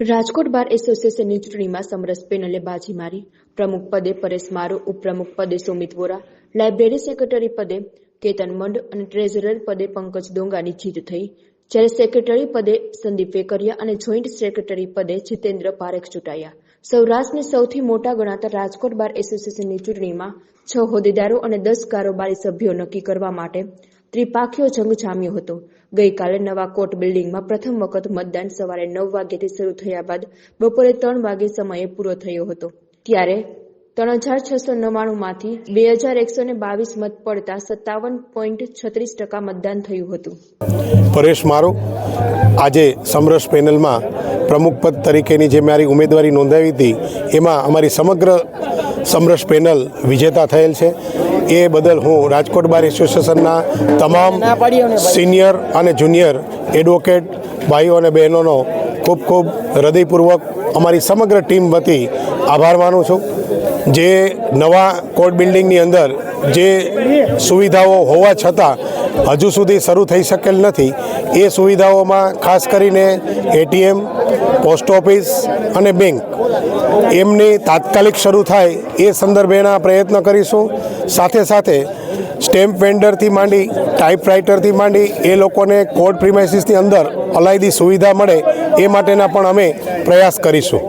રાજકોટ બાર એસોસિએશનની ચૂંટણીમાં સમરસ પેનલે બાજી મારી. પ્રમુખ પદે પરેશ મારો, ઉપપ્રમુખ પદે સુમિત વોરા, લાઇબ્રેરી સેક્રેટરી પદે કેતન મંડ અને ટ્રેઝરર પદે પંકજ ડોંગાની જીત થઈ. જ્યારે સેક્રેટરી પદે સંદીપ વેકરિયા અને જોઈન્ટ સેક્રેટરી પદે જીતેન્દ્ર પારેખ ચૂંટાયા. સૌરાષ્ટ્રની સૌથી મોટા ગણાતા રાજકોટ બાર એસોસિએશનની ચૂંટણીમાં 6 હોદ્દેદારો અને 10 કારોબારી સભ્યો નક્કી કરવા માટે ત્રિપાખીયો જંગ જામ્યો હતો. ગઈકાલે નવા કોર્ટ બિલ્ડિંગમાં પ્રથમ વખત મતદાન સવારે 9 વાગ્યાથી શરૂ થયા બાદ બપોરે 3 વાગે સમયે પૂરો થયો હતો. ત્યારે 3699 માંથી 2122 મત પડતા 57.36% મતદાન થયું હતું. પરેશ મારો આજે સમરસ પેનલમાં પ્રમુખ પદ તરીકેની જે મારી ઉમેદવારી નોંધાવી હતી એમાં અમારી સમગ્ર સમરસ પેનલ વિજેતા થયેલ છે. એ બદલ હું રાજકોટ બાર એસોસિએશનના તમામ સિનિયર અને જુનિયર એડવોકેટ ભાઈઓ અને બહેનોનો ખૂબ ખૂબ હૃદયપૂર્વક અમારી સમગ્ર ટીમ વતી આભાર માનું છું. જે નવા કોર્ટ બિલ્ડિંગની અંદર જે સુવિધાઓ હોવા છતાં હજુ સુધી શરૂ થઈ શકેલ નથી, એ સુવિધાઓમાં ખાસ કરીને એટીએમ, પોસ્ટ ઓફિસ અને બેંક એમની તાત્કાલિક શરૂ થાય એ સંદર્ભેના પ્રયત્ન કરીશું. સાથે સાથે સ્ટેમ્પ વેન્ડરથી માંડી ટાઈપરાઇટરથી માંડી એ લોકોને કોર્ટ પ્રિમાઇસીસની અંદર અલાયદી સુવિધા મળે એ માટેના પણ અમે પ્રયાસ કરીશું.